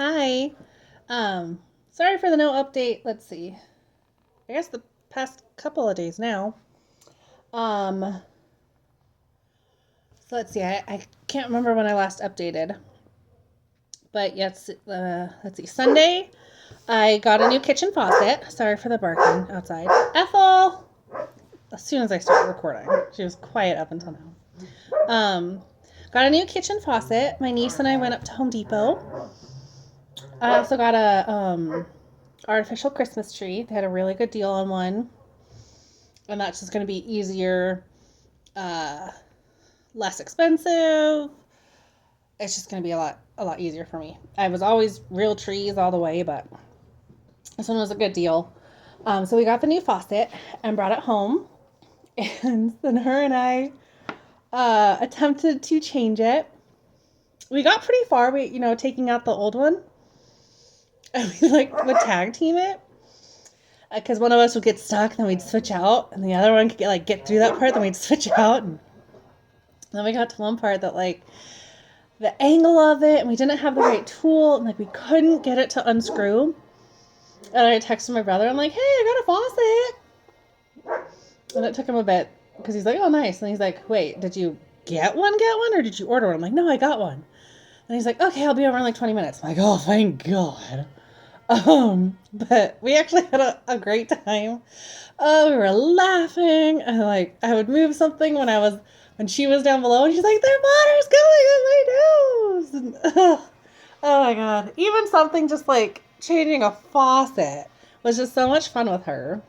Hi. Sorry for the no update. Let's see. I guess the past couple of days now. Um, so let's see. I can't remember when I last updated, but yes. Let's see. Sunday, I got a new kitchen faucet. Sorry for the barking outside. Ethel. As soon as I started recording, she was quiet up until now. Got a new kitchen faucet. My niece and I went up to Home Depot. I also got a artificial Christmas tree. They had a really good deal on one, and that's just going to be easier, uh, less expensive. It's just going to be a lot easier for me. I was always real trees all the way, but this one was a good deal. So we got the new faucet and brought it home, and then her and I attempted to change it. We got pretty far. Taking out the old one, and we would tag team it because one of us would get stuck, then we'd switch out, and the other one could get through that part, then we'd switch out, and then we got to one part that the angle of it, and we didn't have the right tool, and we couldn't get it to unscrew. And I texted my brother. I'm like, "Hey, I got a faucet," and it took him a bit because he's like, "Oh, nice," and he's like, "Wait, did you get one, or did you order one?" I'm like, "No, I got one." And he's like, "Okay, I'll be over in 20 minutes." I'm like, "Oh, thank God." But we actually had a great time. Oh, we were laughing, and I would move something when she was down below, and she's like, "Their water's going in my nose!" And, oh my God. Even something just like changing a faucet was just so much fun with her.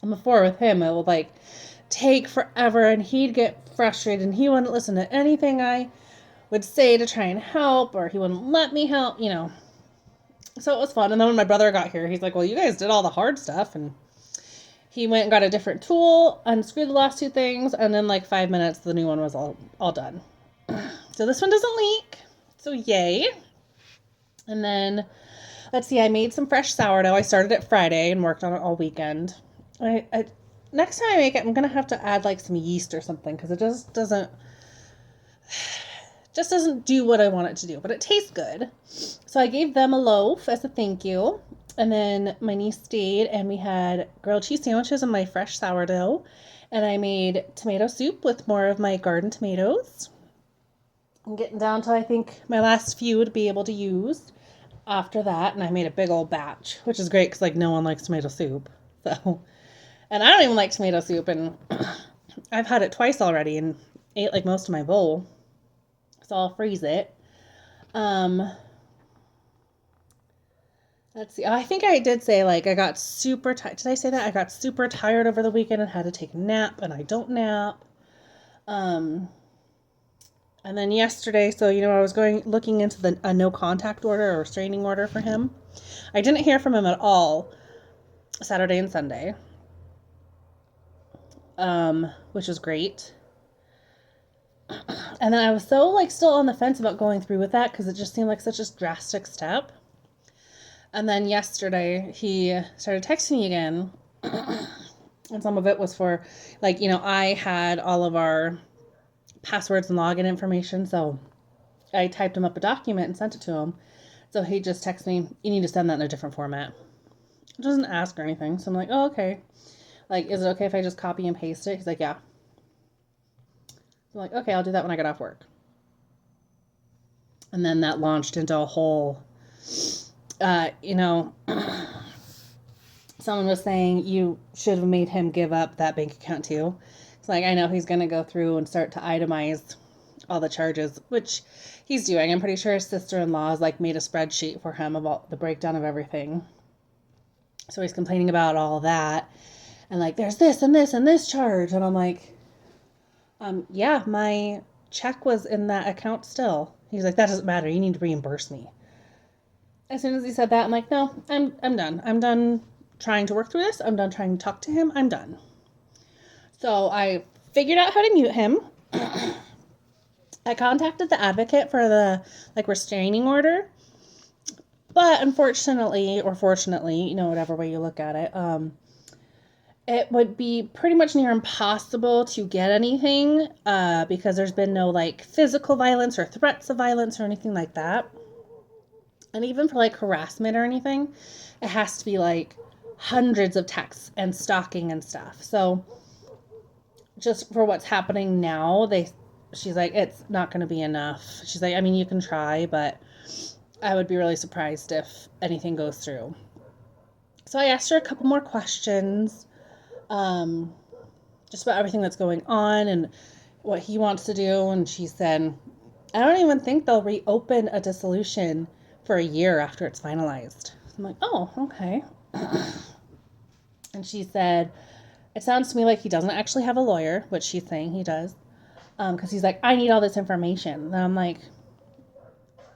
And before with him, it would take forever, and he'd get frustrated, and he wouldn't listen to anything I would say to try and help, or he wouldn't let me help. So it was fun. And then when my brother got here, he's like, "Well, you guys did all the hard stuff." And he went and got a different tool, unscrewed the last two things, and in 5 minutes, the new one was all done. So this one doesn't leak. So yay. And then, let's see, I made some fresh sourdough. I started it Friday and worked on it all weekend. Next time I make it, I'm going to have to add some yeast or something because it just doesn't do what I want it to do, but it tastes good. So I gave them a loaf as a thank you. And then my niece stayed, and we had grilled cheese sandwiches and my fresh sourdough. And I made tomato soup with more of my garden tomatoes. I'm getting down to, I think, my last few would be able to use after that. And I made a big old batch, which is great because no one likes tomato soup. So, and I don't even like tomato soup, and I've had it twice already and ate most of my bowl. So I'll freeze it. Let's see. I think I did say I got super tired. Did I say that? I got super tired over the weekend and had to take a nap, and I don't nap. And then yesterday, so I was looking into a no contact order or restraining order for him. I didn't hear from him at all Saturday and Sunday, which was great. And then I was so still on the fence about going through with that because it just seemed like such a drastic step. And then yesterday he started texting me again, and some of it was for I had all of our passwords and login information, so I typed him up a document and sent it to him. So he just texted me, "You need to send that in a different format." It doesn't ask or anything, so I'm like, "Oh, okay. Is it okay if I just copy and paste it?" He's like, "Yeah." I'm like, "Okay, I'll do that when I get off work." And then that launched into a whole, someone was saying you should have made him give up that bank account too. It's I know he's going to go through and start to itemize all the charges, which he's doing. I'm pretty sure his sister-in-law has made a spreadsheet for him about the breakdown of everything. So he's complaining about all that. And there's this and this and this charge. And I'm like, yeah, my check was in that account still. He's like, "That doesn't matter. You need to reimburse me." As soon as he said that, I'm like, "No, I'm done. I'm done trying to work through this. I'm done trying to talk to him. I'm done." So I figured out how to mute him. I contacted the advocate for the restraining order, but unfortunately, or fortunately, whatever way you look at it, it would be pretty much near impossible to get anything because there's been no physical violence or threats of violence or anything like that. And even for like harassment or anything, it has to be like hundreds of texts and stalking and stuff. So just for what's happening now, she's like, it's not going to be enough. She's like, I mean, you can try, but I would be really surprised if anything goes through. So I asked her a couple more questions, just about everything that's going on and what he wants to do. And she said, I don't even think they'll reopen a dissolution for a year after it's finalized. So I'm like, oh, okay. And she said, it sounds to me like he doesn't actually have a lawyer, which she's saying he does. Because he's like, I need all this information. And I'm like,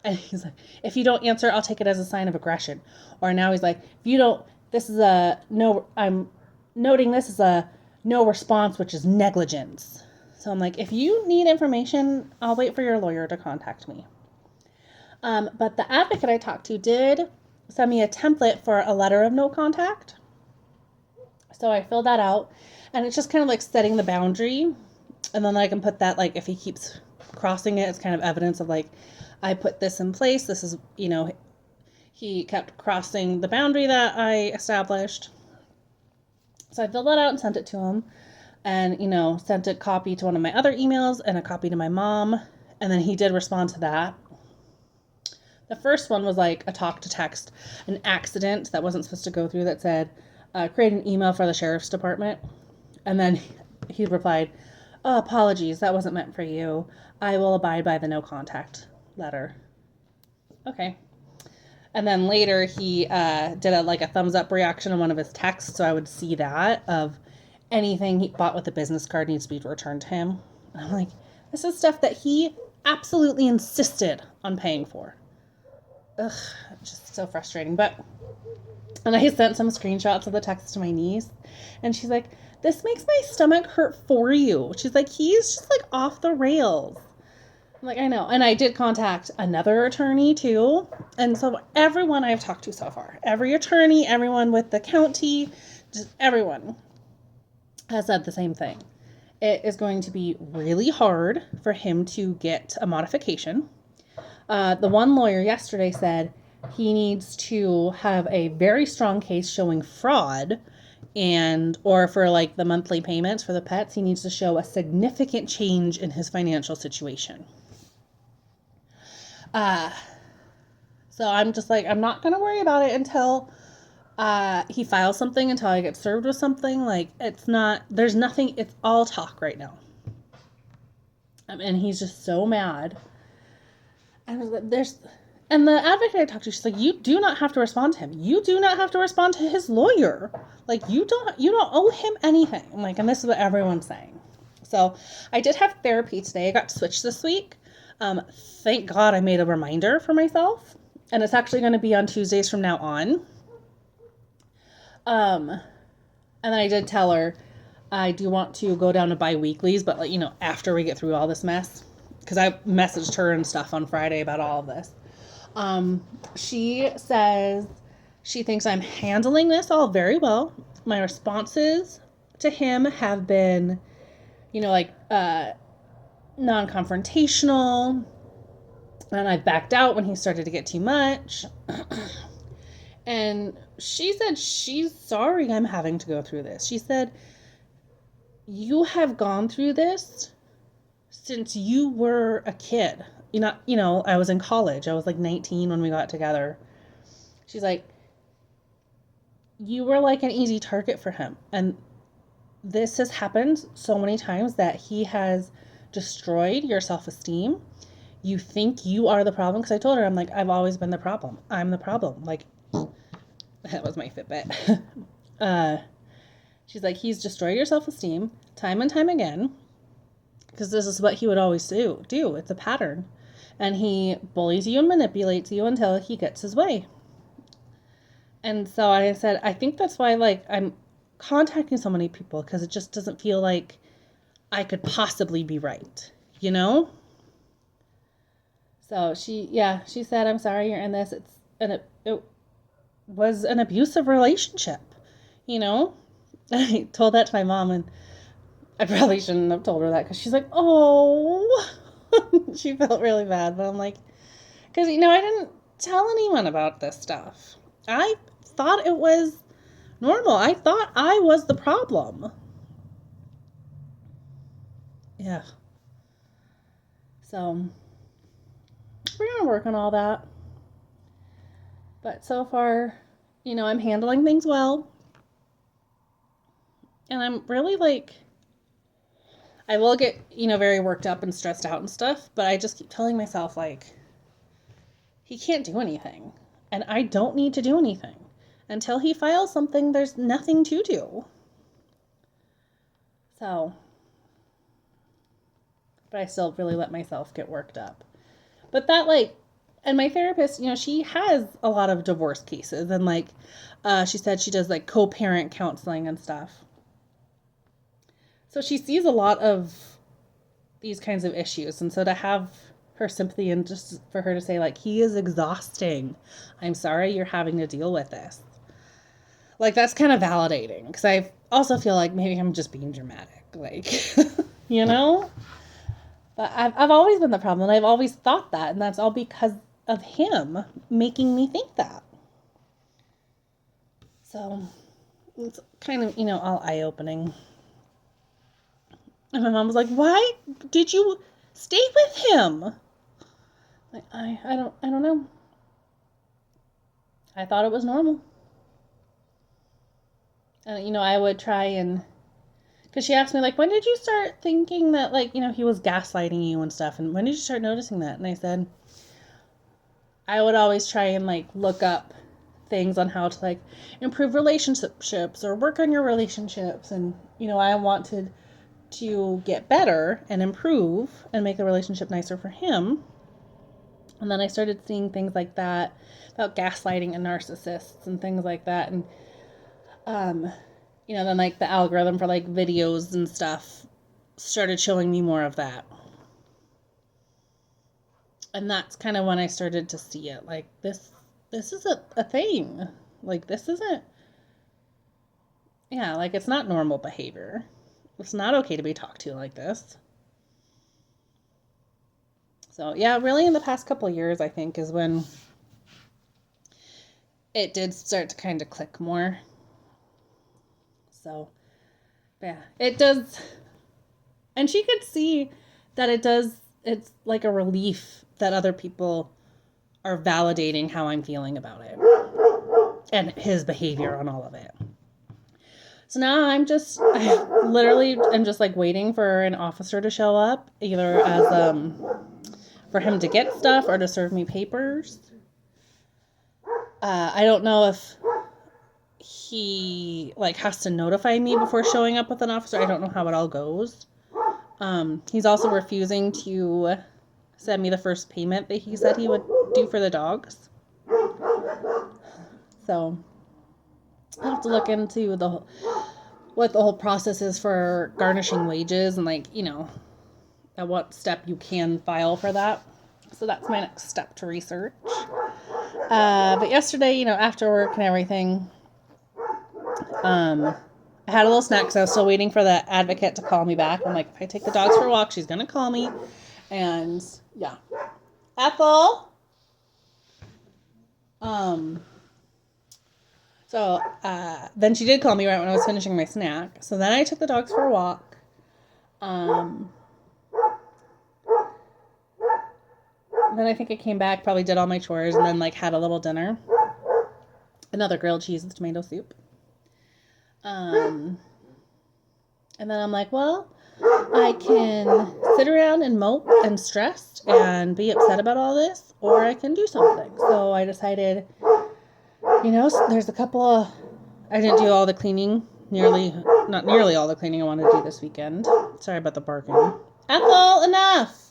and he's like, if you don't answer, I'll take it as a sign of aggression. Or now he's like, if you don't, this is a no, I'm noting this as a no response, which is negligence. So I'm like, if you need information, I'll wait for your lawyer to contact me. But the advocate I talked to did send me a template for a letter of no contact. So I filled that out, and it's just kind of like setting the boundary. And then I can put that, like, if he keeps crossing it, it's kind of evidence of like, I put this in place. This is, he kept crossing the boundary that I established. So I filled that out and sent it to him, and, sent a copy to one of my other emails and a copy to my mom. And then he did respond to that. The first one was like a talk to text, an accident that wasn't supposed to go through that said, create an email for the sheriff's department. And then he replied, oh, apologies, that wasn't meant for you. I will abide by the no contact letter. Okay. And then later he did a thumbs up reaction on one of his texts, so I would see that of anything he bought with a business card needs to be returned to him. And I'm like, this is stuff that he absolutely insisted on paying for. Ugh, just so frustrating. And I sent some screenshots of the text to my niece, and she's like, this makes my stomach hurt for you. She's like, he's just like off the rails. I'm like, I know. And I did contact another attorney too. And so everyone I've talked to so far, every attorney, everyone with the county, just everyone has said the same thing. It is going to be really hard for him to get a modification. The one lawyer yesterday said he needs to have a very strong case showing fraud, or for like the monthly payments for the pets, he needs to show a significant change in his financial situation. So I'm just like, I'm not going to worry about it until he files something, until I get served with something. Like, there's nothing, it's all talk right now. And he's just so mad. And the advocate I talked to, she's like, you do not have to respond to him. You do not have to respond to his lawyer. Like, you don't owe him anything. I'm like, and this is what everyone's saying. So I did have therapy today. I got switched this week. Thank God I made a reminder for myself. And it's actually going to be on Tuesdays from now on. And then I did tell her I do want to go down to bi-weeklies, but after we get through all this mess. Because I messaged her and stuff on Friday about all of this. She says she thinks I'm handling this all very well. My responses to him have been, non-confrontational. And I backed out when he started to get too much. And she said she's sorry I'm having to go through this. She said, you have gone through this since you were a kid. I was in college. I was like 19 when we got together. She's like, you were like an easy target for him. And this has happened so many times that he has destroyed your self-esteem. You think you are the problem. Because I told her, I'm like, I've always been the problem. I'm the problem. Like, that was my Fitbit. She's like, he's destroyed your self-esteem time and time again. Because this is what he would always do. It's a pattern. And he bullies you and manipulates you until he gets his way. And so I said, I think that's why, I'm contacting so many people, because it just doesn't feel like I could possibly be right, So she said, I'm sorry you're in this. It was an abusive relationship, I told that to my mom, and I probably shouldn't have told her that, because she's like, oh, she felt really bad. But I'm like, because, tell anyone about this stuff. I thought it was normal. I thought I was the problem. Yeah. So, we're going to work on all that. But so far, I'm handling things well. And I'm really I will get, very worked up and stressed out and stuff, but I just keep telling myself, he can't do anything. And I don't need to do anything. Until he files something, there's nothing to do. So, but I still really let myself get worked up. But that, and my therapist, she has a lot of divorce cases. And, she said she does, co-parent counseling and stuff. So she sees a lot of these kinds of issues. And so to have her sympathy and just for her to say, he is exhausting. I'm sorry you're having to deal with this. That's kind of validating. Because I also feel like maybe I'm just being dramatic. But I've always been the problem. And I've always thought that. And that's all because of him making me think that. So it's kind of, all eye-opening. And my mom was like, why did you stay with him? I don't know. I thought it was normal. And, I would try and, because she asked me, when did you start thinking that, he was gaslighting you and stuff? And when did you start noticing that? And I said, I would always try and, look up things on how to, improve relationships or work on your relationships. And, I wanted to get better and improve and make the relationship nicer for him. And then I started seeing things like that about gaslighting and narcissists and things like that. And, then the algorithm for videos and stuff started showing me more of that. And that's kind of when I started to see it. This is a thing. This isn't, it's not normal behavior. It's not okay to be talked to like this. So, yeah, really in the past couple of years, I think, is when it did start to kind of click more. So, yeah, it does. And she could see that it's like a relief that other people are validating how I'm feeling about it and his behavior on all of it. So now I literally am just waiting for an officer to show up, either as, for him to get stuff or to serve me papers. I don't know if he, has to notify me before showing up with an officer. I don't know how it all goes. He's also refusing to send me the first payment that he said he would do for the dogs. So I have to look into what the whole process is for garnishing wages and at what step you can file for that. So that's my next step to research. But yesterday, after work and everything, I had a little snack because I was still waiting for the advocate to call me back. I'm like, if I take the dogs for a walk, she's going to call me. And yeah. Ethel. So then she did call me right when I was finishing my snack. So then I took the dogs for a walk. Then I think I came back, probably did all my chores, and then had a little dinner. Another grilled cheese and tomato soup. And then I'm like, well, I can sit around and mope and stress and be upset about all this, or I can do something. So I decided, there's a couple of, I didn't do all the cleaning, not nearly all the cleaning I wanted to do this weekend. Sorry about the barking. Ethel, enough!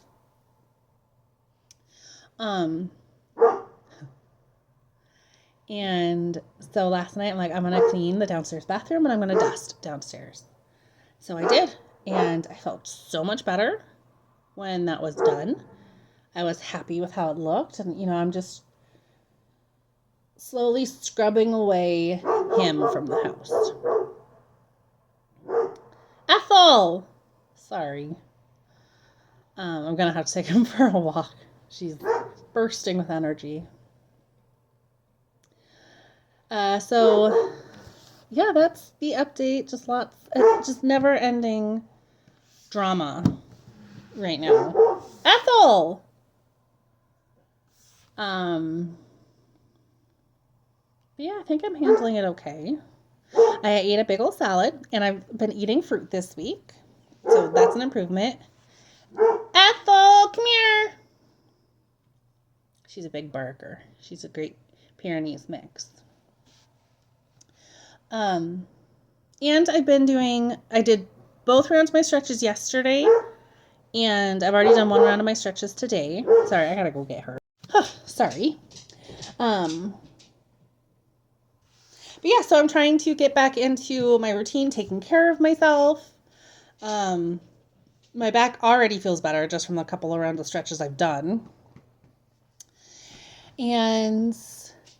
And so last night I'm like, I'm going to clean the downstairs bathroom and I'm going to dust downstairs. So I did. And I felt so much better when that was done. I was happy with how it looked. And, I'm just slowly scrubbing away him from the house. Ethel! Sorry. I'm going to have to take him for a walk. She's bursting with energy. So yeah, that's the update. Just just never ending drama right now. Ethel! Yeah, I think I'm handling it okay. I ate a big old salad, and I've been eating fruit this week, so that's an improvement. Ethel, come here. She's a big barker. She's a great Pyrenees mix. And I did both rounds of my stretches yesterday, and I've already done one round of my stretches today. Sorry, I gotta go get her. Sorry. But yeah, so I'm trying to get back into my routine, taking care of myself. My back already feels better just from the couple of rounds of stretches I've done. And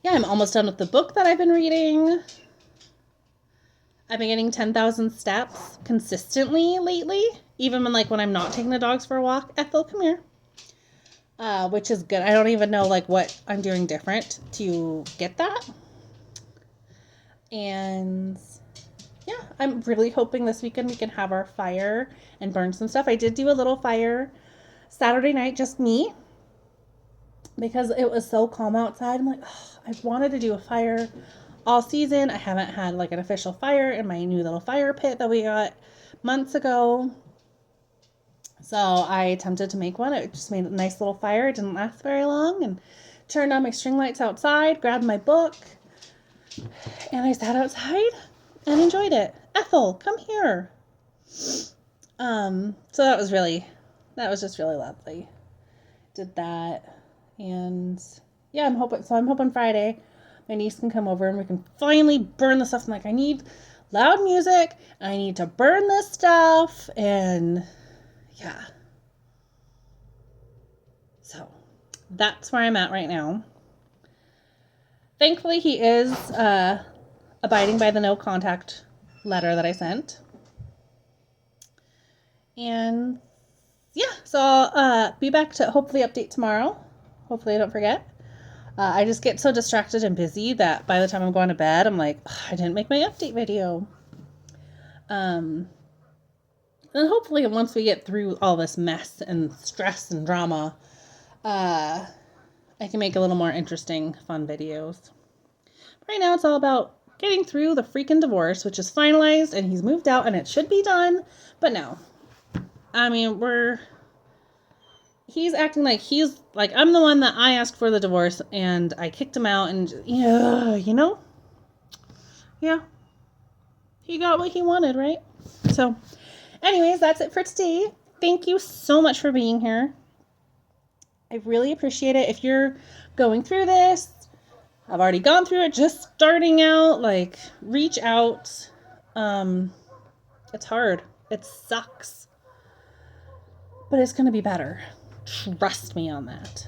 yeah, I'm almost done with the book that I've been reading. I've been getting 10,000 steps consistently lately, even when I'm not taking the dogs for a walk. Ethel, come here. Which is good. I don't even know what I'm doing different to get that. And yeah, I'm really hoping this weekend we can have our fire and burn some stuff. I did do a little fire Saturday night, just me, because it was so calm outside. I'm like, oh, I've wanted to do a fire all season. I haven't had an official fire in my new little fire pit that we got months ago. So I attempted to make one. It just made a nice little fire. It didn't last very long, and turned on my string lights outside, grabbed my book, and I sat outside and enjoyed it. Ethel, come here. So that was just really lovely. Did that, and yeah, I'm hoping Friday my niece can come over and we can finally burn the stuff. I need loud music. I need to burn this stuff, and yeah. So that's where I'm at right now. Thankfully, he is abiding by the no contact letter that I sent. And yeah, so I'll be back to hopefully update tomorrow. Hopefully I don't forget. I just get so distracted and busy that by the time I'm going to bed, I'm like, I didn't make my update video. And hopefully once we get through all this mess and stress and drama, I can make a little more interesting, fun videos. Right now it's all about getting through the freaking divorce, which is finalized, and he's moved out, and it should be done, but no. I mean, he's acting like I'm the one that I asked for the divorce, and I kicked him out, and yeah, yeah, he got what he wanted, right? So anyways, that's it for today. Thank you so much for being here. I really appreciate it. If you're going through this, I've already gone through it, just starting out, reach out. It's hard. It sucks. But it's going to be better. Trust me on that.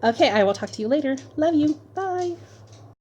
Okay, I will talk to you later. Love you. Bye.